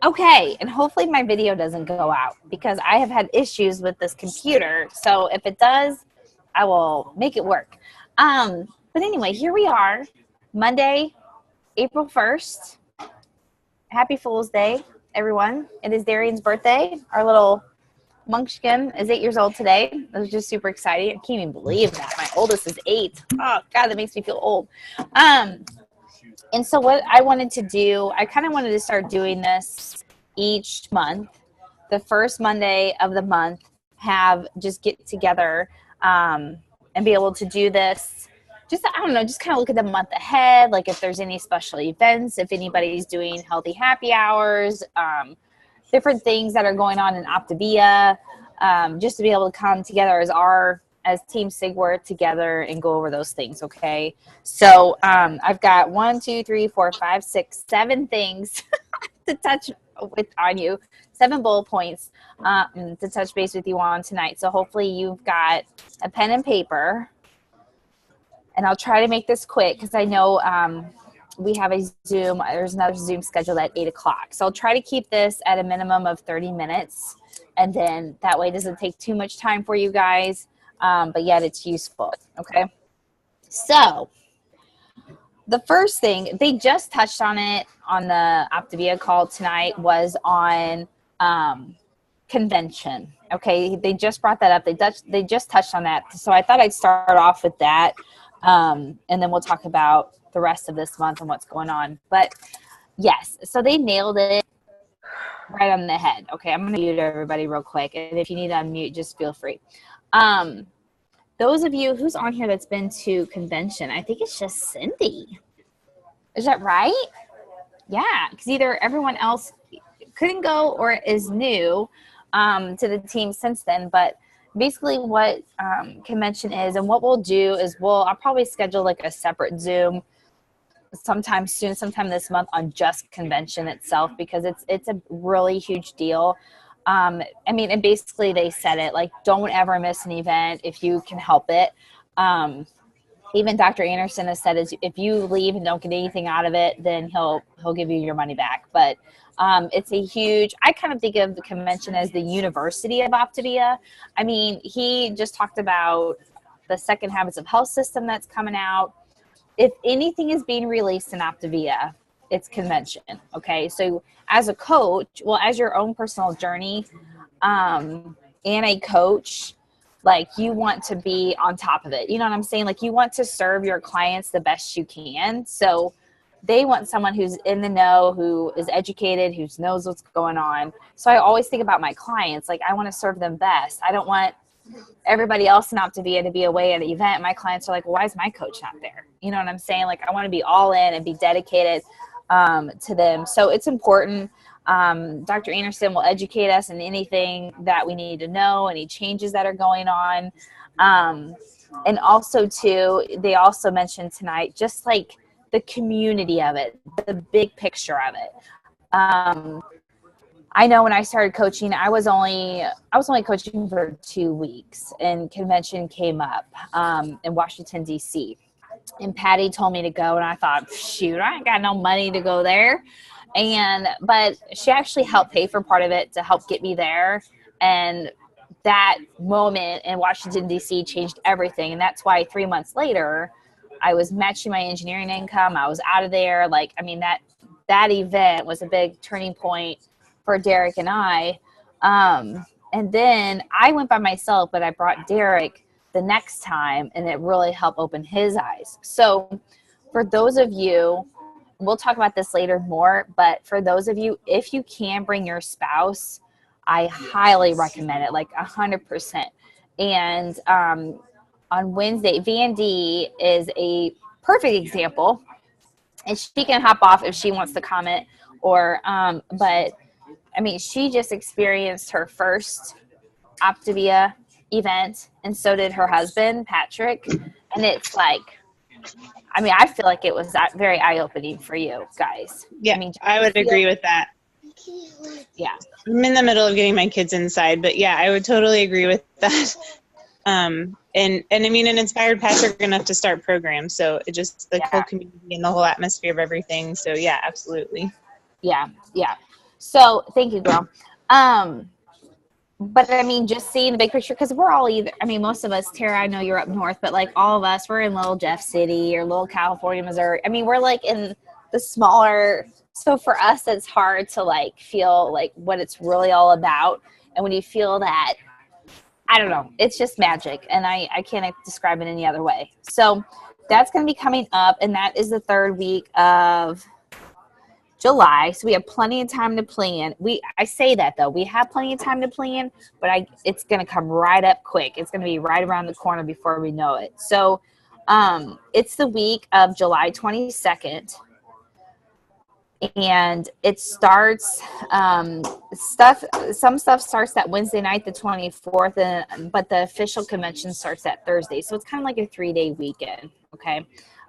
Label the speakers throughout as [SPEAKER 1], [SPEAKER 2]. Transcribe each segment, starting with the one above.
[SPEAKER 1] Okay, and hopefully my video doesn't go out because I have had issues with this computer. So if it does, I will make it work. But anyway, here we are, Monday, April 1st. Happy Fool's Day, everyone. It is Darian's birthday. Our little Munchkin is 8 years old today. I was just super excited. I can't even believe that. My oldest is 8. Oh, God, that makes me feel old. And so what I wanted to do, I kind of wanted to start doing this each month. The first Monday of the month, just get together and be able to do this. Just, I don't know, just kind of look at the month ahead, like if there's any special events, if anybody's doing healthy happy hours, different things that are going on in Optavia, just to be able to come together as Team Sigwerth together and go over those things, okay? So I've got 1, 2, 3, 4, 5, 6, 7 things to touch on you, 7 bullet points to touch base with you on tonight. So hopefully you've got a pen and paper, and I'll try to make this quick because I know we have a Zoom. There's another Zoom scheduled at 8 o'clock. So I'll try to keep this at a minimum of 30 minutes, and then that way it doesn't take too much time for you guys. But yet it's useful, okay? So the first thing, they just touched on it on the Optavia call tonight, was on convention, okay? They just brought that up. They just touched on that. So I thought I'd start off with that, and then we'll talk about the rest of this month and what's going on. But yes, so they nailed it right on the head. Okay, I'm going to mute everybody real quick, and if you need to unmute, just feel free. Those of you who's on here that's been to convention, I think it's just Cindy. Is that right? Yeah, because either everyone else couldn't go or is new to the team since then. But basically what convention is, and what we'll do is I'll probably schedule like a separate Zoom sometime soon, sometime this month, on just convention itself, because it's a really huge deal. I mean, and basically they said it, like, don't ever miss an event if you can help it. Even Dr. Anderson has said, if you leave and don't get anything out of it, then he'll give you your money back. But it's a huge, I kind of think of the convention as the University of Optavia. I mean, he just talked about the second Habits of Health system that's coming out. If anything is being released in Optavia, it's convention, okay? So as a coach, as your own personal journey and a coach, like, you want to be on top of it. You know what I'm saying? Like, you want to serve your clients the best you can. So they want someone who's in the know, who is educated, who knows what's going on. So I always think about my clients. Like, I want to serve them best. I don't want everybody else in Optavia to be away at an event. My clients are like, well, why is my coach not there? You know what I'm saying? Like, I want to be all in and be dedicated to them. So it's important. Dr. Anderson will educate us in anything that we need to know, any changes that are going on. And also too, they also mentioned tonight, just like the community of it, the big picture of it. I know when I started coaching, I was only coaching for 2 weeks, and convention came up in Washington, D.C. And Patty told me to go, and I thought, shoot, I ain't got no money to go there. But she actually helped pay for part of it to help get me there. And that moment in Washington, D.C. changed everything. And that's why 3 months later, I was matching my engineering income. I was out of there. Like, I mean, that event was a big turning point for Derek and I. And then I went by myself, but I brought Derek the next time, and it really helped open his eyes. So for those of you, we'll talk about this later more, but for those of you, if you can bring your spouse, I highly recommend it, like 100%. And on Wednesday, Vandy is a perfect example, and she can hop off if she wants to comment, or but I mean, she just experienced her first Optavia event, and so did her husband, Patrick. And it's like, I mean, I feel like it was very eye-opening for you guys.
[SPEAKER 2] Yeah,
[SPEAKER 1] I mean,
[SPEAKER 2] I would agree with that.
[SPEAKER 1] Yeah.
[SPEAKER 2] I'm in the middle of getting my kids inside, but yeah, I would totally agree with that. And I mean, it inspired Patrick enough to start programs. So it just, the whole community and the whole atmosphere of everything. So yeah, absolutely.
[SPEAKER 1] Yeah. Yeah. So thank you, girl. But I mean, just seeing the big picture, because we're all either, I mean, most of us, Tara, I know you're up north, but like all of us, we're in little Jeff City or little California, Missouri. I mean, we're like in the smaller, so for us, it's hard to like feel like what it's really all about. And when you feel that, I don't know, it's just magic. And I can't describe it any other way. So that's going to be coming up. And that is the third week of July, so we have plenty of time to plan. I say that though, we have plenty of time to plan, but it's going to come right up quick. It's going to be right around the corner before we know it. So it's the week of July 22nd, and it starts some stuff starts that Wednesday night, the 24th, but the official convention starts that Thursday. So it's kind of like a 3-day weekend. Okay.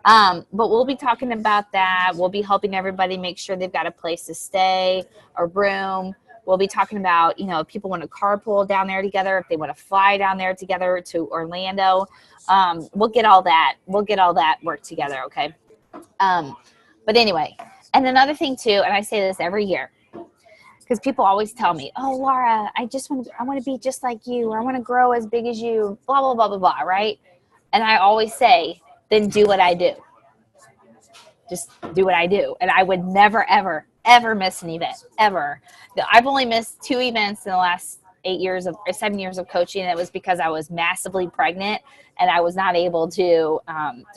[SPEAKER 1] But we'll be talking about that. We'll be helping everybody make sure they've got a place to stay, a room. We'll be talking about, if people want to carpool down there together, if they want to fly down there together to Orlando. We'll get all that. We'll get all that work together. Okay. But anyway, and another thing too, and I say this every year, because people always tell me, "Oh, Laura, I want to be just like you, or I want to grow as big as you," blah, blah, blah, blah, blah, right? And I always say, then do what I do. Just do what I do. And I would never, ever, ever miss an event, ever. I've only missed 2 events in the last 7 years of coaching. And it was because I was massively pregnant and I was not able to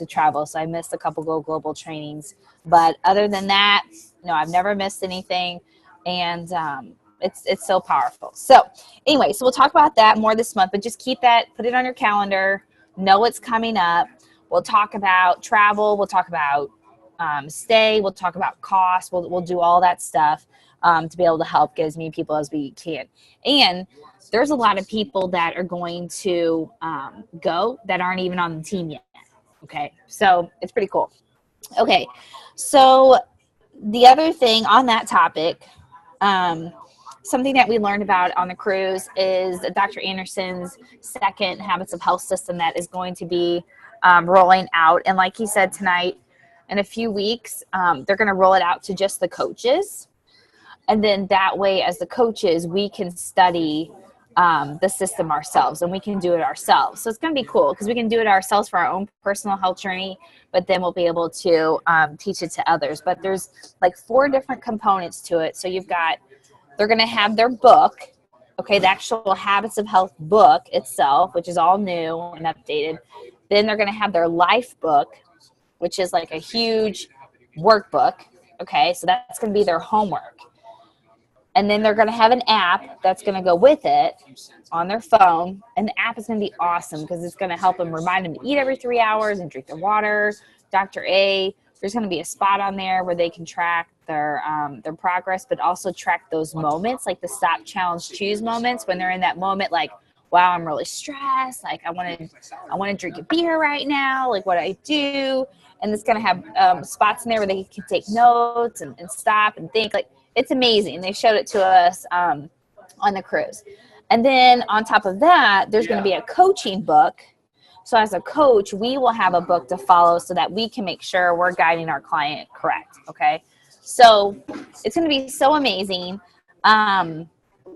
[SPEAKER 1] travel. So I missed a couple Go Global trainings. But other than that, no, I've never missed anything. And it's so powerful. So anyway, so we'll talk about that more this month, but just keep that, put it on your calendar, know it's coming up. We'll talk about travel. We'll talk about stay. We'll talk about cost. We'll do all that stuff to be able to help get as many people as we can. And there's a lot of people that are going to go that aren't even on the team yet. Okay, so it's pretty cool. Okay, so the other thing on that topic, something that we learned about on the cruise is Dr. Anderson's second Habits of Health system that is going to be rolling out. And like he said tonight, in a few weeks, they're going to roll it out to just the coaches. And then that way, as the coaches, we can study the system ourselves and we can do it ourselves. So it's going to be cool because we can do it ourselves for our own personal health journey, but then we'll be able to teach it to others. But there's like 4 different components to it. So they're going to have their book, okay, the actual Habits of Health book itself, which is all new and updated. Then they're going to have their life book, which is like a huge workbook, okay, so that's going to be their homework. And then they're going to have an app that's going to go with it on their phone. And the app is going to be awesome because it's going to help them, remind them to eat every 3 hours and drink their water. Dr. A, there's going to be a spot on there where they can track their progress, but also track those moments, like the stop, challenge, choose moments when they're in that moment, like, wow, I'm really stressed. Like I want to drink a beer right now. Like what I do. And it's going to have spots in there where they can take notes and stop and think. Like it's amazing. They showed it to us on the cruise. And then on top of that, there's going to be a coaching book. So as a coach, we will have a book to follow so that we can make sure we're guiding our client correct. Okay. So it's going to be so amazing.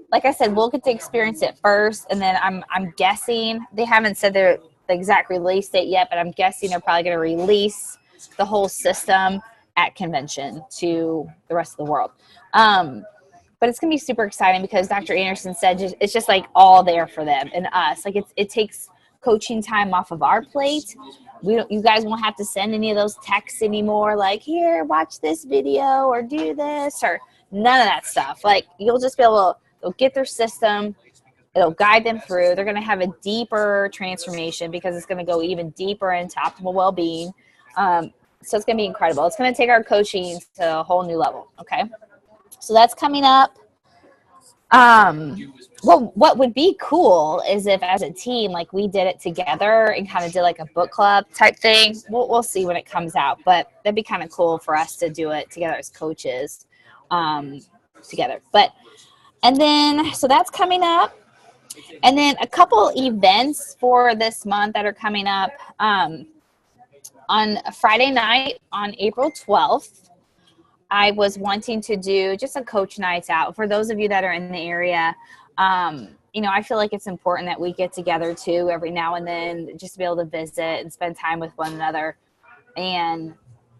[SPEAKER 1] Like I said, we'll get to experience it first. And then I'm guessing, they haven't said the exact release date yet, but I'm guessing they're probably going to release the whole system at convention to the rest of the world. But it's going to be super exciting because Dr. Anderson said it's just like all there for them and us. Like it takes coaching time off of our plate. You guys won't have to send any of those texts anymore. Like, here, watch this video or do this or none of that stuff. Like you'll just be able to, they'll get their system. It'll guide them through. They're going to have a deeper transformation because it's going to go even deeper into optimal well-being. So it's going to be incredible. It's going to take our coaching to a whole new level. Okay. So that's coming up. Well, what would be cool is if as a team, like we did it together and kind of did like a book club type thing. We'll see when it comes out, but that'd be kind of cool for us to do it together as coaches, together. And then, so that's coming up. And then a couple events for this month that are coming up. On a Friday night on April 12th, I was wanting to do just a coach nights out. For those of you that are in the area, you know, I feel like it's important that we get together too every now and then, just to be able to visit and spend time with one another,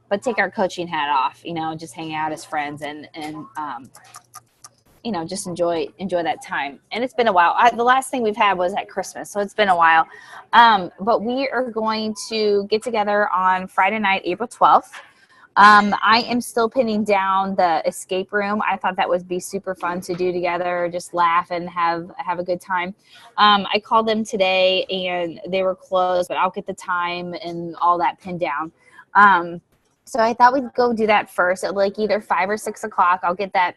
[SPEAKER 1] but take our coaching hat off, you know, just hang out as friends and you know, just enjoy that time. And it's been a while. The last thing we've had was at Christmas, so it's been a while. But we are going to get together on Friday night, April 12th. I am still pinning down the escape room. I thought that would be super fun to do together, just laugh and have a good time. I called them today and they were closed, but I'll get the time and all that pinned down. So I thought we'd go do that first at like either 5 or 6 o'clock. I'll get that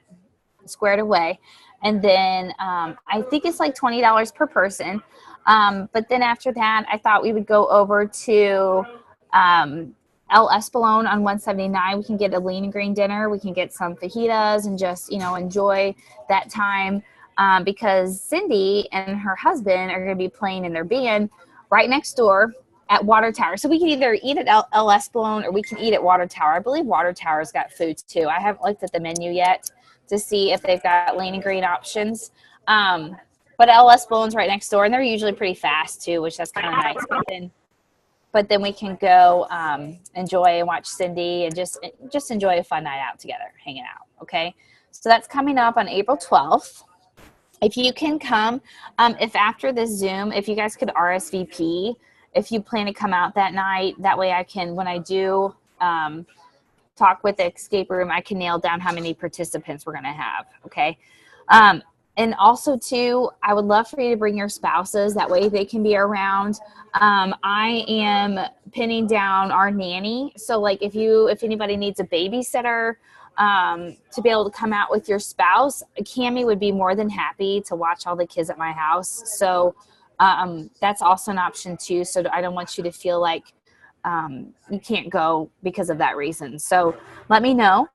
[SPEAKER 1] squared away. And then I think it's like $20 per person. But then after that, I thought we would go over to El Espolón on 179. We can get a lean and green dinner. We can get some fajitas and just, you know, enjoy that time because Cindy and her husband are going to be playing in their band right next door at Water Tower. So we can either eat at El Espolón or we can eat at Water Tower. I believe Water Tower's got food too. I haven't looked at the menu yet to see if they've got lean and green options. But El Espolón's right next door, and they're usually pretty fast too, which that's kind of nice. But then we can go enjoy and watch Cindy and just enjoy a fun night out together, hanging out, okay? So that's coming up on April 12th. If you can come, if after this Zoom, if you guys could RSVP, if you plan to come out that night, that way I can, when I do talk with the escape room, I can nail down how many participants we're going to have, okay? And also, too, I would love for you to bring your spouses. That way they can be around. I am pinning down our nanny. So, like, if anybody needs a babysitter to be able to come out with your spouse, Cammie would be more than happy to watch all the kids at my house. So that's also an option, too. So I don't want you to feel like you can't go because of that reason. So let me know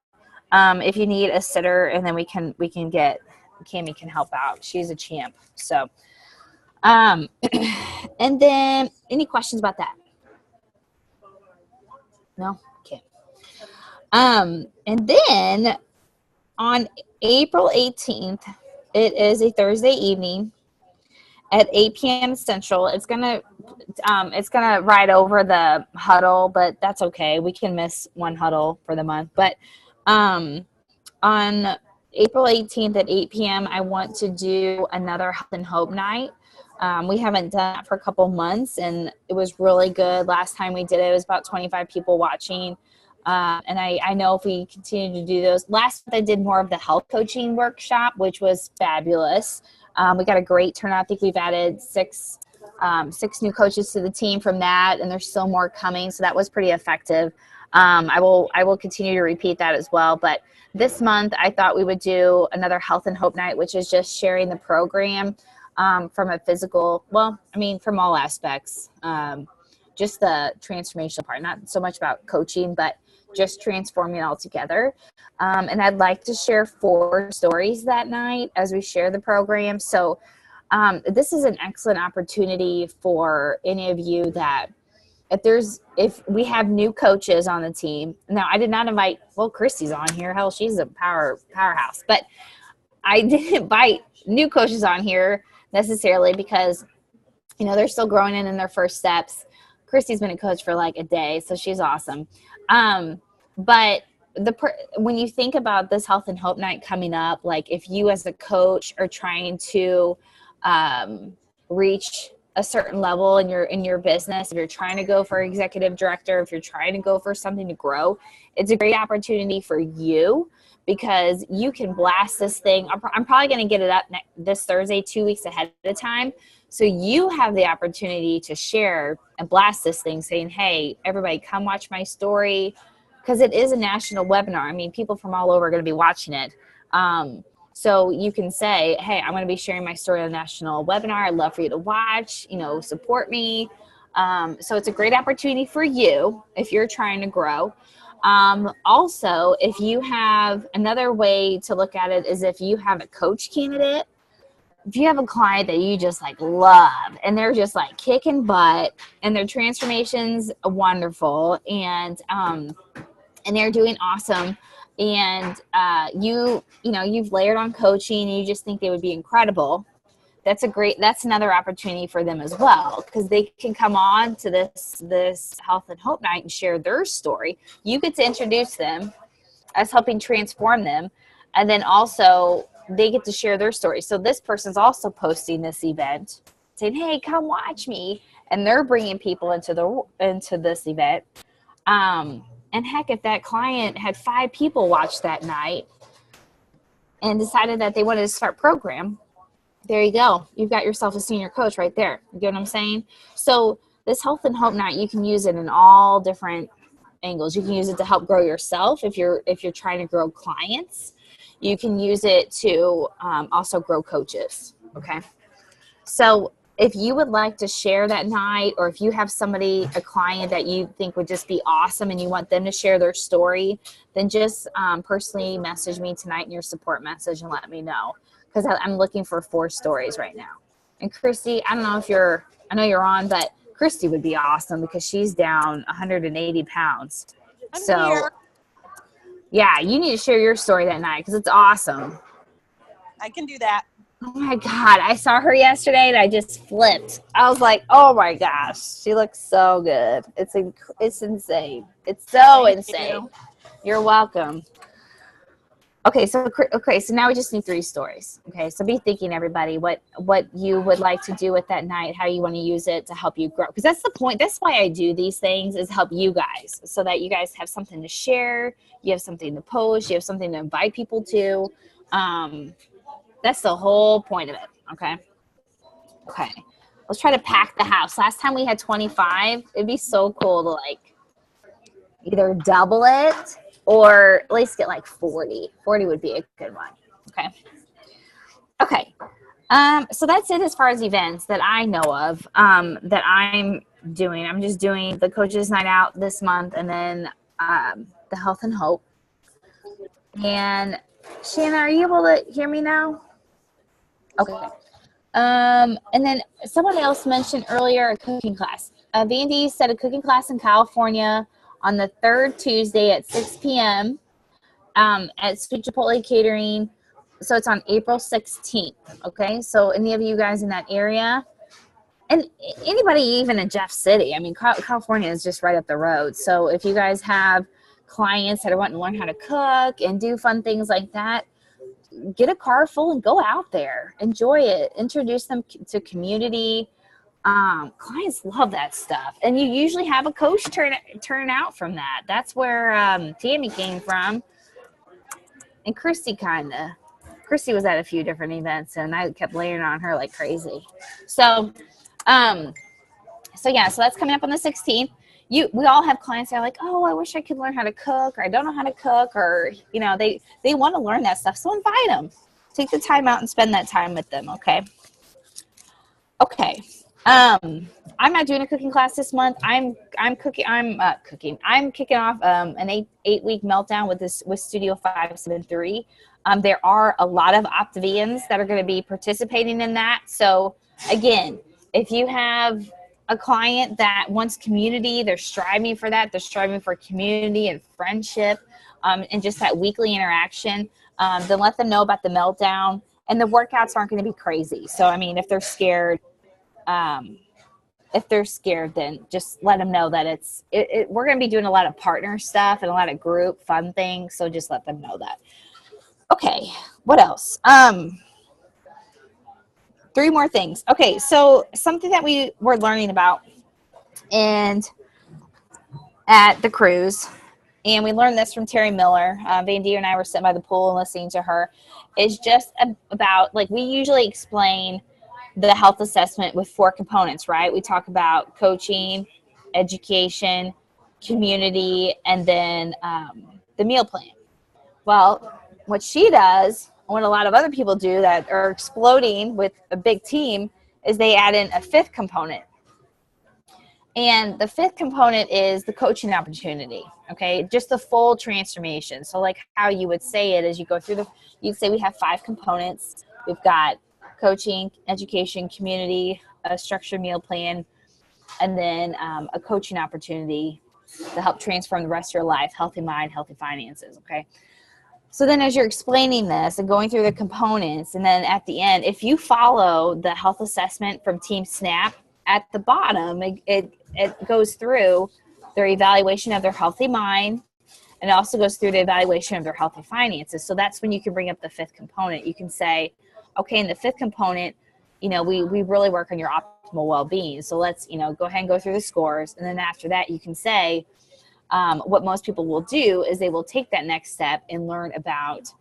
[SPEAKER 1] if you need a sitter, and then we can get Cammie can help out. She's a champ. So and then any questions about that? No? Okay. And then on April 18th, it is a Thursday evening at 8 p.m. Central. It's gonna ride over the huddle, but that's okay. We can miss one huddle for the month. But on April 18th at 8 p.m., I want to do another Health and Hope night. We haven't done that for a couple months, and it was really good. Last time we did it, it was about 25 people watching. And I know if we continue to do those. Last month I did more of the health coaching workshop, which was fabulous. We got a great turnout. I think we've added six new coaches to the team from that, and there's still more coming. So that was pretty effective. I will continue to repeat that as well. But this month I thought we would do another Health and Hope night, which is just sharing the program from a physical, from all aspects. Just the transformational part, not so much about coaching, but just transforming it all together. And I'd like to share 4 stories that night as we share the program. So this is an excellent opportunity for any of you that if we have new coaches on the team. Now, I did not invite, Christy's on here. Hell, she's a powerhouse. But I didn't invite new coaches on here necessarily because, they're still growing in their first steps. Christy's been a coach for like a day, so she's awesome. But when you think about this Health and Hope night coming up, like if you as a coach are trying to reach a certain level in your business, if you're trying to go for executive director, if you're trying to go for something to grow, it's a great opportunity for you because you can blast this thing. I'm probably going to get it up this Thursday, 2 weeks ahead of time. So you have the opportunity to share and blast this thing saying, hey, everybody come watch my story, because it is a national webinar. I mean, people from all over are going to be watching it. So you can say, hey, I'm going to be sharing my story on a national webinar. I'd love for you to watch, support me. So it's a great opportunity for you if you're trying to grow. Also, if you have another way to look at it is if you have a coach candidate, if you have a client that you just like love and they're just like kicking butt and their transformation's wonderful and they're doing awesome, and you've layered on coaching and you just think they would be incredible, that's another opportunity for them as well, because they can come on to this health and hope night and share their story. You get to introduce them as helping transform them, and then also they get to share their story. So this person's also posting this event saying, hey, come watch me, and they're bringing people into this event. And heck, if that client had 5 people watch that night and decided that they wanted to start program, there you go. You've got yourself a senior coach right there. You get what I'm saying? So this health and hope night, you can use it in all different angles. You can use it to help grow yourself if you're trying to grow clients. You can use it to also grow coaches. Okay. So if you would like to share that night, or if you have a client that you think would just be awesome and you want them to share their story, then just personally message me tonight in your support message and let me know, because I'm looking for 4 stories right now. And Christy, I don't know if I know you're on, but Christy would be awesome because she's down 180 pounds.
[SPEAKER 3] I'm here.
[SPEAKER 1] Yeah, you need to share your story that night because it's awesome.
[SPEAKER 3] I can do that.
[SPEAKER 1] Oh my God, I saw her yesterday and I just flipped. I was like, oh my gosh, she looks so good. It's insane. It's so insane. You're welcome. Okay, so now we just need 3 stories. Okay, so be thinking, everybody, what you would like to do with that night, how you want to use it to help you grow. Because that's the point. That's why I do these things, is help you guys, so that you guys have something to share, you have something to post, you have something to invite people to. That's the whole point of it. Okay. Let's try to pack the house. Last time we had 25. It'd be so cool to either double it or at least get 40. 40 would be a good one. Okay. So that's it as far as events that I know of that I'm doing. I'm just doing the Coaches Night Out this month, and then the Health and Hope. And Shanna, are you able to hear me now? Okay. And then someone else mentioned earlier a cooking class. Vandy said a cooking class in California on the 3rd Tuesday at 6 p.m. At Sweet Chipotle Catering. So it's on April 16th. Okay. So any of you guys in that area, and anybody even in Jeff City, I mean, California is just right up the road. So if you guys have clients that are wanting to learn how to cook and do fun things like that, get a car full and go out there. Enjoy it. Introduce them to community. Clients love that stuff. And you usually have a coach turn out from that. That's where Tammy came from. And Christy was at a few different events, and I kept layering on her like crazy. So that's coming up on the 16th. We all have clients that are like, oh, I wish I could learn how to cook, or I don't know how to cook, or, they want to learn that stuff. So invite them. Take the time out and spend that time with them, okay? Okay. I'm not doing a cooking class this month. I'm kicking off an 8-week meltdown with Studio 573. There are a lot of Optivians that are going to be participating in that. So again, if you have a client that wants community, they're striving for that. They're striving for community and friendship, and just that weekly interaction. Then let them know about the meltdown. And the workouts aren't going to be crazy. So, I mean, if they're scared, then just let them know that we're going to be doing a lot of partner stuff and a lot of group fun things. So just let them know that. Okay. What else? 3 more things. Okay. So something that we were learning about at the cruise, and we learned this from Terry Miller. Vandy and I were sitting by the pool and listening to her, is just about, we usually explain the health assessment with 4 components, right? We talk about coaching, education, community, and then the meal plan. Well, what she does, what a lot of other people do that are exploding with a big team, is they add in a 5th component. And the 5th component is the coaching opportunity, okay? Just the full transformation. So how you would say it is you go through you'd say we have 5 components. We've got coaching, education, community, a structured meal plan, and then a coaching opportunity to help transform the rest of your life, healthy mind, healthy finances, okay? So then as you're explaining this and going through the components, and then at the end, if you follow the health assessment from Team Snap, at the bottom, it goes through their evaluation of their healthy mind, and it also goes through the evaluation of their healthy finances. So that's when you can bring up the fifth component. You can say, okay, in the fifth component, you know, we really work on your optimal well-being. So let's, you know, go ahead and go through the scores. And then after that, you can say, what most people will do is they will take that next step and learn about,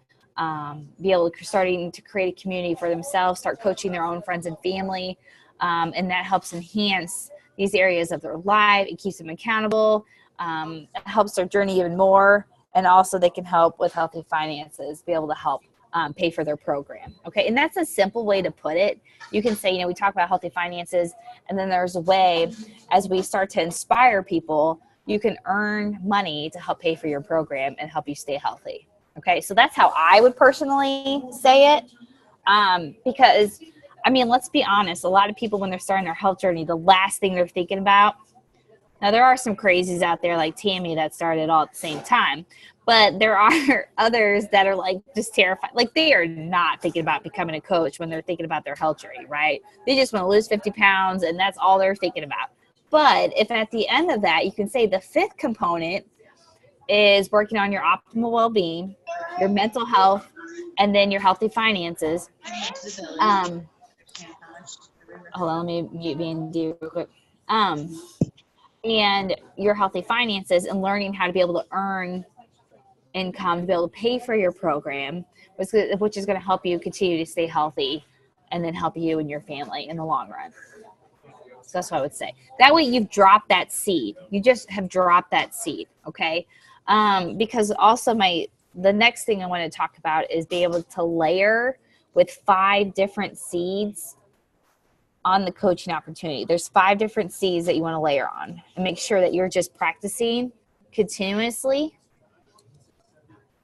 [SPEAKER 1] be able to starting to create a community for themselves, start coaching their own friends and family. And that helps enhance these areas of their life. It keeps them accountable. It helps their journey even more. And also they can help with healthy finances, be able to help pay for their program. Okay. And that's a simple way to put it. You can say, you know, we talk about healthy finances, and then there's a way as we start to inspire people, you can earn money to help pay for your program and help you stay healthy. Okay. So that's how I would personally say it. Because I mean, let's be honest. A lot of people, when they're starting their health journey, the last thing they're thinking about, now there are some crazies out there like Tammy that started all at the same time, but there are others that are like just terrified. Like they are not thinking about becoming a coach when they're thinking about their health journey, right? They just want to lose 50 pounds and that's all they're thinking about. But if at the end of that, you can say the fifth component is working on your optimal well-being, your mental health, and then your healthy finances. Hold on, let me mute V&D real quick. And your healthy finances and learning how to be able to earn income to be able to pay for your program, which is going to help you continue to stay healthy and then help you and your family in the long run. So that's what I would say. That way you've dropped that seed. You just have dropped that seed, okay? Because also the next thing I want to talk about is be able to layer with 5 different seeds on the coaching opportunity. There's 5 different seeds that you want to layer on, and make sure that you're just practicing continuously.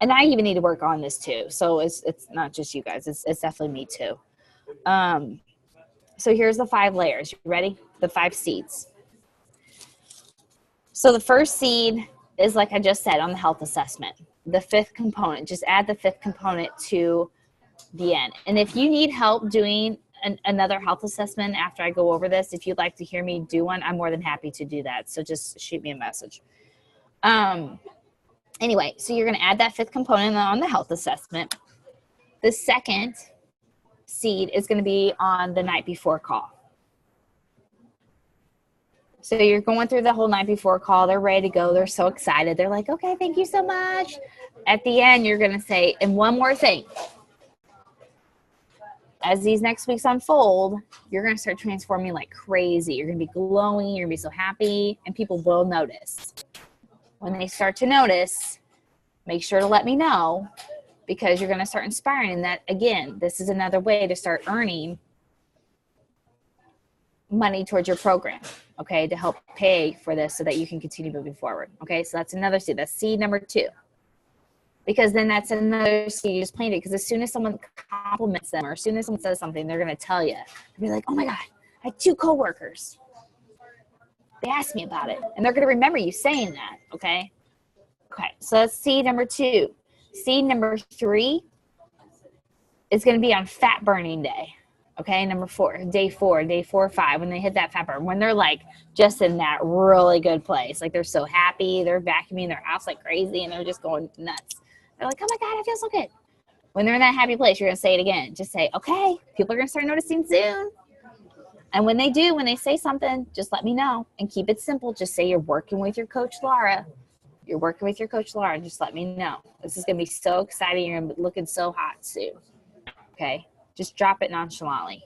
[SPEAKER 1] And I even need to work on this too. So it's not just you guys. It's definitely me too. So here's the 5 layers. You ready? The 5 seeds. So the first seed is, like I just said, on the health assessment. The fifth component, just add the fifth component to the end. And if you need help doing another health assessment after I go over this, if you'd like to hear me do one, I'm more than happy to do that. So just shoot me a message. Anyway, so you're going to add that fifth component on the health assessment. The second seed is going to be on the night before call. So you're going through the whole night before call. They're ready to go. They're so excited. They're like, okay, thank you so much. At the end, you're going to say, and one more thing. As these next weeks unfold, you're going to start transforming like crazy. You're going to be glowing. You're going to be so happy, and people will notice. When they start to notice, make sure to let me know, because you're going to start inspiring. And that, again, this is another way to start earning money towards your program, okay, to help pay for this so that you can continue moving forward. Okay, so that's another seed. That's seed number 2. Because then that's another seed you just planted. Because as soon as someone compliments them, or as soon as someone says something, they're going to tell you. They'll be like, oh my God, I had 2 coworkers. They asked me about it. And they're going to remember you saying that, okay? Okay, so that's seed number 2. Seed number 3 is going to be on fat burning day. Okay, number 4, day 4, 5, when they hit that fat burn, when they're like just in that really good place. Like they're so happy, they're vacuuming their house like crazy, and they're just going nuts. They're like, oh my God, I feel so good. When they're in that happy place, you're going to say it again. Just say, okay, people are going to start noticing soon. And when they do, when they say something, just let me know, and keep it simple. Just say you're working with your coach, Laura. You're working with your coach, Laura, and just let me know. This is going to be so exciting. You're going to be looking so hot soon. Okay? Just drop it nonchalantly.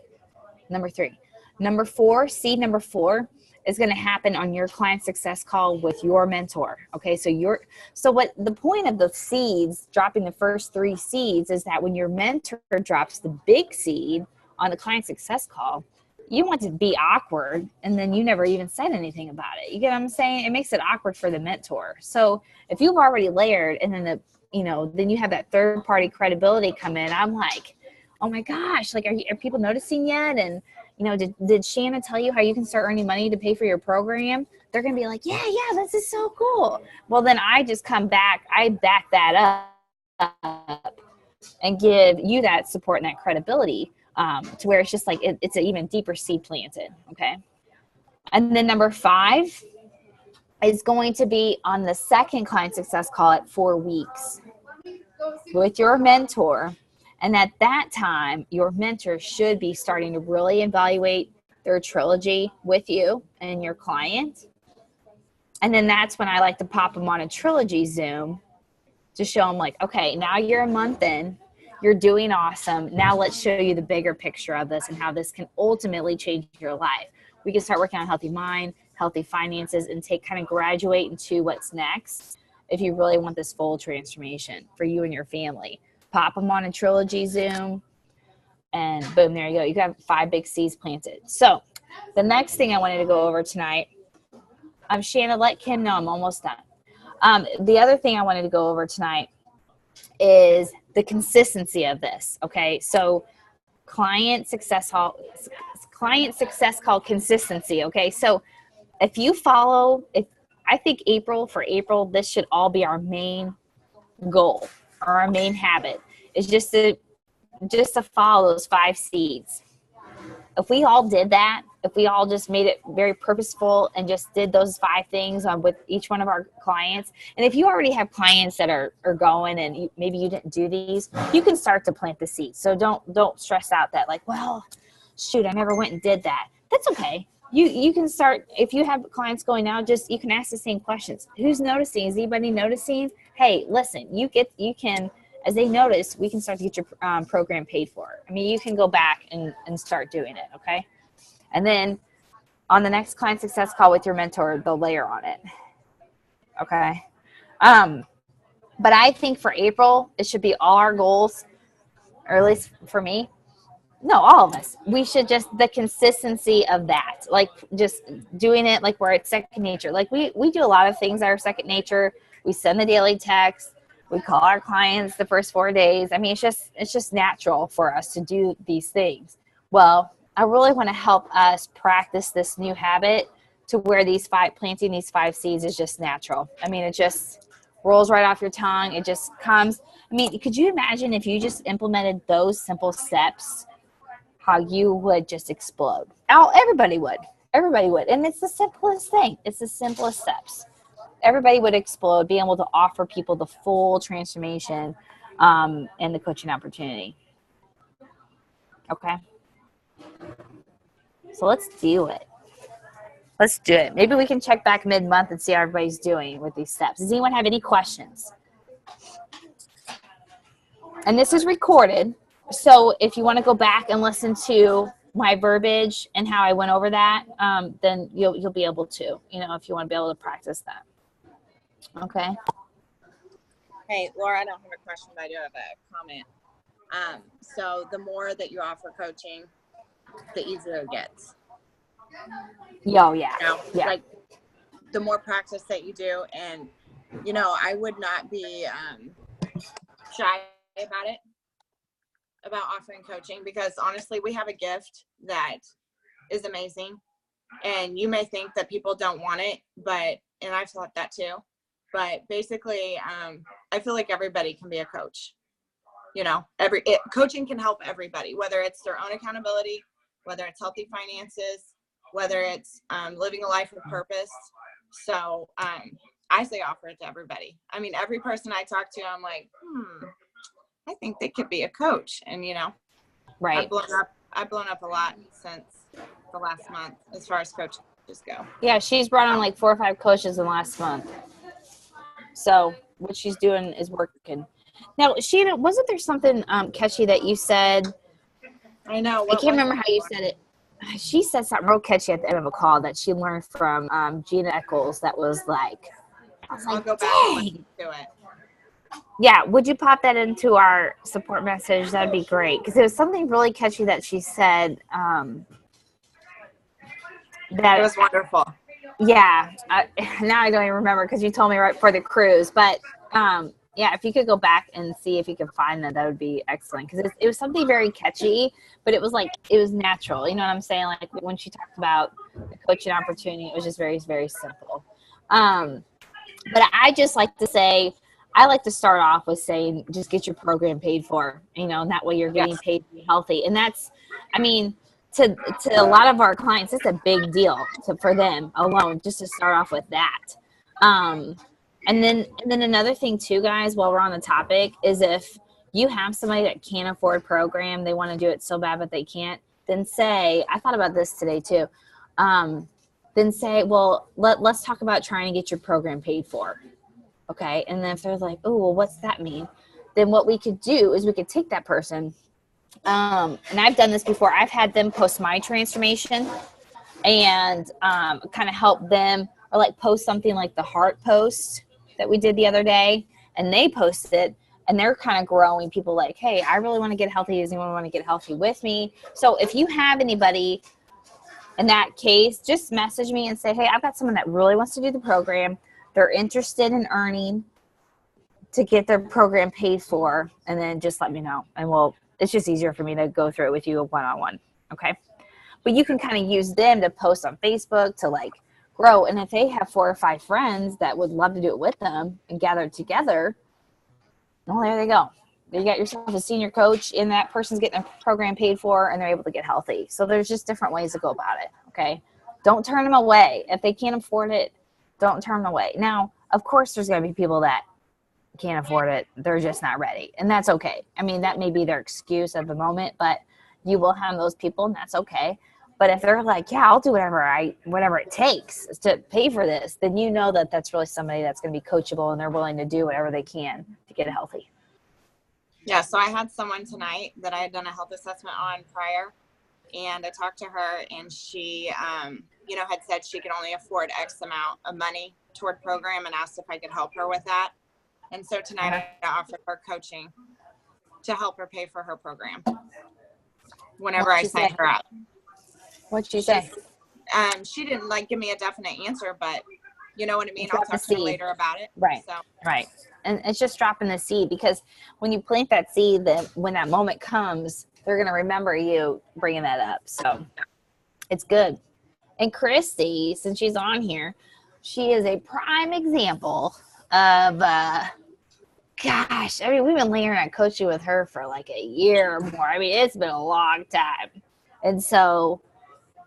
[SPEAKER 1] Number 3. Number 4, seed number 4 is going to happen on your client success call with your mentor. Okay, so what the point of the seeds, dropping the first 3 seeds, is that when your mentor drops the big seed on the client success call, you want to be awkward, and then you never even said anything about it. You get what I'm saying? It makes it awkward for the mentor. So if you've already layered, and then then you have that third party credibility come in, I'm like, oh my gosh, like, are people noticing yet? And, did Shanna tell you how you can start earning money to pay for your program? They're going to be like, yeah, this is so cool. Well, then I just come back, I back that up up and give you that support and that credibility, to where it's just like it's an even deeper seed planted. Okay. And then number 5 is going to be on the second client success call at 4 weeks with your mentor. And at that time, your mentor should be starting to really evaluate their trilogy with you and your client. And then that's when I like to pop them on a trilogy Zoom to show them, like, okay, now you're a month in, you're doing awesome. Now let's show you the bigger picture of this and how this can ultimately change your life. We can start working on healthy mind, healthy finances, and kind of graduate into what's next if you really want this full transformation for you and your family. Pop them on a trilogy Zoom, and boom, there you go. You got 5 big seeds planted. So the next thing I wanted to go over tonight, Shanna, let Kim know I'm almost done. The other thing I wanted to go over tonight is the consistency of this. Okay, so client success call consistency. Okay, so if you follow, I think for April, this should all be our main goal or our main habit, is just to follow those 5 seeds. If we all did that, if we all just made it very purposeful and just did those 5 things with each one of our clients, and if you already have clients that are going and maybe you didn't do these, you can start to plant the seeds. So don't stress out that, like, well, shoot, I never went and did that. That's okay. You can start, if you have clients going now, you can ask the same questions. Who's noticing? Is anybody noticing? Hey, listen, you can, as they notice, we can start to get your program paid for. I mean, you can go back and start doing it, okay? And then on the next client success call with your mentor, they'll layer on it, okay? But I think for April, it should be all our goals, or at least for me. No, all of us. We should the consistency of that, like just doing it like where it's second nature. Like we do a lot of things that are second nature. We send the daily text. We call our clients the first 4 days. I mean, it's just natural for us to do these things. Well, I really want to help us practice this new habit to where planting these 5 seeds is just natural. I mean, it just rolls right off your tongue. It just comes. I mean, could you imagine if you just implemented those simple steps, how you would just explode? Everybody would. And it's the simplest thing. It's the simplest steps. Everybody would explode, being able to offer people the full transformation and the coaching opportunity. Okay. So let's do it. Let's do it. Maybe we can check back mid-month and see how everybody's doing with these steps. Does anyone have any questions? And this is recorded. So if you want to go back and listen to my verbiage and how I went over that, then you'll be able to, if you want to be able to practice that. Okay.
[SPEAKER 3] Hey, Laura, I don't have a question, but I do have a comment. So the more that you offer coaching, the easier it gets.
[SPEAKER 1] Yeah. Yeah.
[SPEAKER 3] Like the more practice that you do, and I would not be shy about offering coaching, because honestly, we have a gift that is amazing, and you may think that people don't want it, and I've thought that too, but basically, I feel like everybody can be a coach. Coaching can help everybody, whether it's their own accountability, whether it's healthy finances, whether it's living a life with purpose. So I say offer it to everybody. I mean, every person I talk to, I'm like, I think they could be a coach. And,
[SPEAKER 1] right.
[SPEAKER 3] I've blown up a lot since the last month as far as coaches go.
[SPEAKER 1] Yeah, she's brought on like 4 or 5 coaches in the last month. So what she's doing is working. Now, Shanna, wasn't there something catchy that you said?
[SPEAKER 3] I know.
[SPEAKER 1] I can't remember how you said it. She said something real catchy at the end of a call that she learned from Gina Eccles that was like,
[SPEAKER 3] I'll go back and listen to it.
[SPEAKER 1] Yeah, would you pop that into our support message? That'd be great, because it was something really catchy that she said. That
[SPEAKER 3] it was wonderful.
[SPEAKER 1] Yeah, now I don't even remember because you told me right before the cruise. But yeah, if you could go back and see if you could find that would be excellent, because it was something very catchy, but it was natural. You know what I'm saying? Like when she talked about the coaching opportunity, it was just very, very simple. But I just like to say, I like to start off with saying, just get your program paid for, you know, and that way you're getting
[SPEAKER 3] Yes.
[SPEAKER 1] paid to be healthy. And that's, I mean, to a lot of our clients, it's a big deal for them alone, just to start off with that. And then another thing too, guys, while we're on the topic, is if you have somebody that can't afford program, they want to do it so bad but they can't, then say, I thought about this today too. Then say, well, let's talk about trying to get your program paid for. Okay. And then if they're like, oh, well, what's that mean? Then what we could do is we could take that person. And I've done this before. I've had them post my transformation and kind of help them, or like post something like the heart post that we did the other day, and they post it, and they're kind of growing people like, hey, I really want to get healthy. Does anyone want to get healthy with me? So if you have anybody in that case, just message me and say, hey, I've got someone that really wants to do the program. They're interested in earning to get their program paid for, and then just let me know. And it's just easier for me to go through it with you one-on-one. Okay. But you can kind of use them to post on Facebook to like grow. And if they have 4 or 5 friends that would love to do it with them and gather together, well, there they go. You got yourself a senior coach, and that person's getting a program paid for, and they're able to get healthy. So there's just different ways to go about it. Okay. Don't turn them away. If they can't afford it, don't turn them away. Now, of course, there's going to be people that can't afford it. They're just not ready. And that's okay. I mean, that may be their excuse at the moment, but you will have those people, and that's okay. But if they're like, yeah, I'll do whatever it takes to pay for this, then you know that that's really somebody that's going to be coachable, and they're willing to do whatever they can to get healthy.
[SPEAKER 3] Yeah, so I had someone tonight that I had done a health assessment on prior, and I talked to her, and she, had said she could only afford X amount of money toward program, and asked if I could help her with that. And so tonight I offered her coaching to help her pay for her program whenever I signed her up.
[SPEAKER 1] What'd she say?
[SPEAKER 3] She didn't give me a definite answer, but you know what I mean?
[SPEAKER 1] Drop
[SPEAKER 3] I'll talk to her later about it.
[SPEAKER 1] Right.
[SPEAKER 3] So.
[SPEAKER 1] Right. And it's just dropping the seed, because when you plant that seed, then when that moment comes, they're going to remember you bringing that up. So it's good. And Christy, since she's on here, she is a prime example of, gosh, I mean, we've been layering on coaching with her for like a year or more. I mean, it's been a long time. And so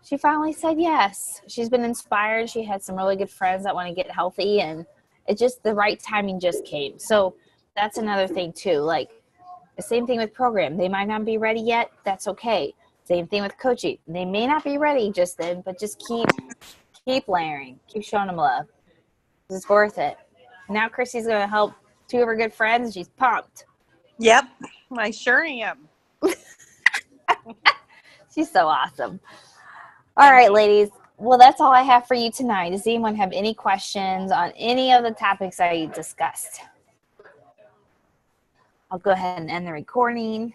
[SPEAKER 1] she finally said yes. She's been inspired. She had some really good friends that want to get healthy, and it just, the right timing just came. So that's another thing too. Like the same thing with program. They might not be ready yet. That's okay. Same thing with coaching. They may not be ready just then, but just keep layering. Keep showing them love. It's worth it. Now Christy's going to help 2 of her good friends, and she's pumped.
[SPEAKER 4] Yep, I sure am.
[SPEAKER 1] She's so awesome. All right, ladies. Well, that's all I have for you tonight. Does anyone have any questions on any of the topics I discussed? I'll go ahead and end the recording.